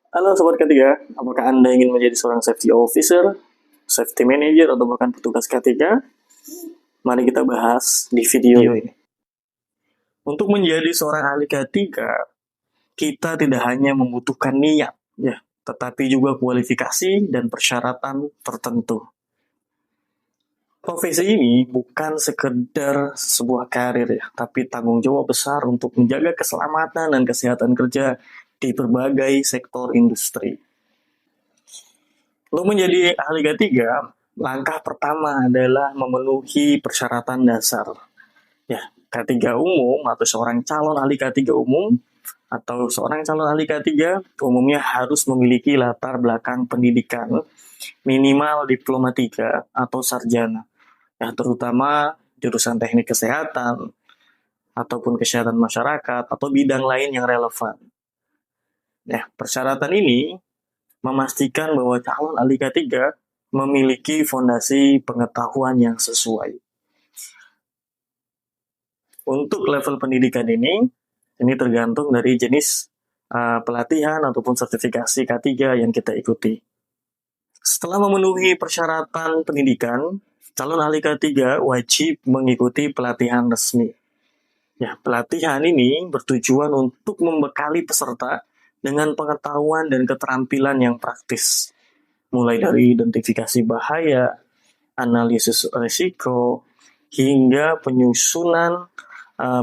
Halo Sobat K3, apakah Anda ingin menjadi seorang safety officer, safety manager, atau bahkan petugas K3? Mari kita bahas di video ini. Untuk menjadi seorang ahli K3, kita tidak hanya membutuhkan niat, ya, tetapi juga kualifikasi dan persyaratan tertentu. Profesi ini bukan sekedar sebuah karir ya, tapi tanggung jawab besar untuk menjaga keselamatan dan kesehatan kerja di berbagai sektor industri. Untuk menjadi ahli K3, langkah pertama adalah memenuhi persyaratan dasar. Ya, K3 umum atau seorang calon ahli K3 umum atau seorang calon ahli K3 umumnya harus memiliki latar belakang pendidikan minimal diploma 3 atau sarjana. Ya, terutama jurusan teknik kesehatan ataupun kesehatan masyarakat atau bidang lain yang relevan. Ya, persyaratan ini memastikan bahwa calon ahli K3 memiliki fondasi pengetahuan yang sesuai. Untuk level pendidikan ini tergantung dari jenis pelatihan ataupun sertifikasi K3 yang kita ikuti. Setelah memenuhi persyaratan pendidikan, calon ahli K3 wajib mengikuti pelatihan resmi. Ya, pelatihan ini bertujuan untuk membekali peserta dengan pengetahuan dan keterampilan yang praktis, mulai dari identifikasi bahaya, analisis risiko, hingga penyusunan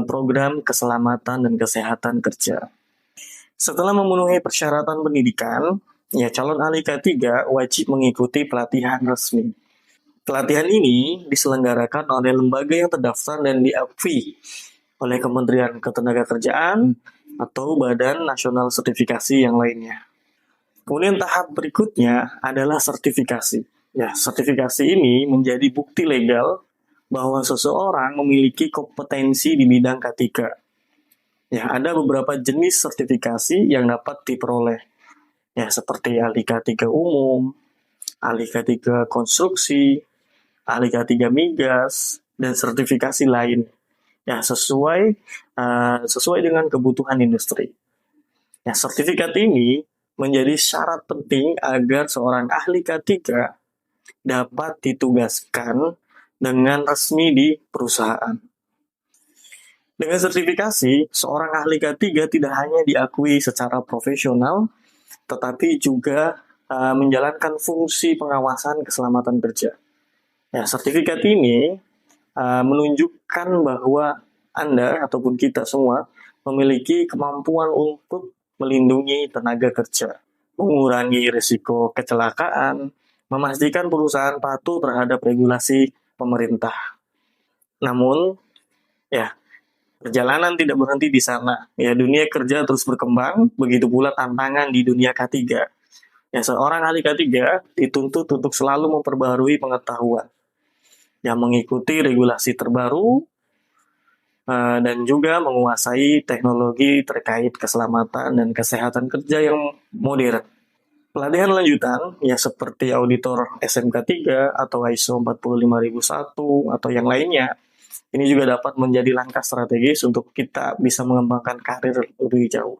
program keselamatan dan kesehatan kerja. Setelah memenuhi persyaratan pendidikan, ya calon ahli K3 wajib mengikuti pelatihan resmi. Pelatihan ini diselenggarakan oleh lembaga yang terdaftar dan diakui oleh Kementerian Ketenagakerjaan atau Badan Nasional Sertifikasi yang lainnya. Kemudian tahap berikutnya adalah sertifikasi. Ya, sertifikasi ini menjadi bukti legal bahwa seseorang memiliki kompetensi di bidang K3. Ya, ada beberapa jenis sertifikasi yang dapat diperoleh. Ya, seperti ahli K3 umum, ahli K3 konstruksi, ahli K3 migas, dan sertifikasi lain. Ya, sesuai dengan kebutuhan industri. Ya, sertifikat ini menjadi syarat penting agar seorang ahli K3 dapat ditugaskan dengan resmi di perusahaan. Dengan sertifikasi, seorang ahli K3 tidak hanya diakui secara profesional, tetapi juga menjalankan fungsi pengawasan keselamatan kerja. Ya, sertifikat ini menunjukkan bahwa Anda ataupun kita semua memiliki kemampuan untuk melindungi tenaga kerja, mengurangi risiko kecelakaan, memastikan perusahaan patuh terhadap regulasi pemerintah. Namun, ya, perjalanan tidak berhenti di sana. Ya, dunia kerja terus berkembang, begitu pula tantangan di dunia K3. Ya, seorang ahli K3 dituntut untuk selalu memperbaharui pengetahuan, yang mengikuti regulasi terbaru, dan juga menguasai teknologi terkait keselamatan dan kesehatan kerja yang modern. Pelatihan lanjutan, ya seperti auditor SMK 3 atau ISO 45001 atau yang lainnya, ini juga dapat menjadi langkah strategis untuk kita bisa mengembangkan karir lebih jauh.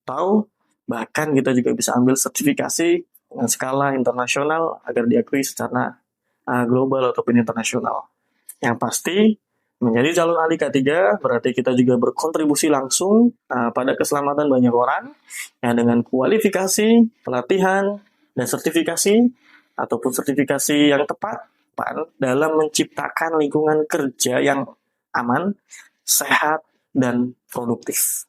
Atau bahkan kita juga bisa ambil sertifikasi dengan skala internasional agar diakui secara global ataupun internasional. Yang pasti, menjadi calon ahli K3 berarti kita juga berkontribusi langsung pada keselamatan banyak orang yang dengan kualifikasi, pelatihan, dan sertifikasi ataupun sertifikasi yang tepat dalam menciptakan lingkungan kerja yang aman, sehat, dan produktif.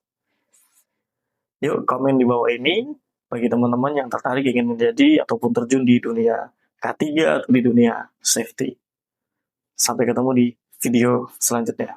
Yuk komen di bawah ini bagi teman-teman yang tertarik ingin menjadi ataupun terjun di dunia K3 atau di dunia safety. Sampai ketemu di video selanjutnya.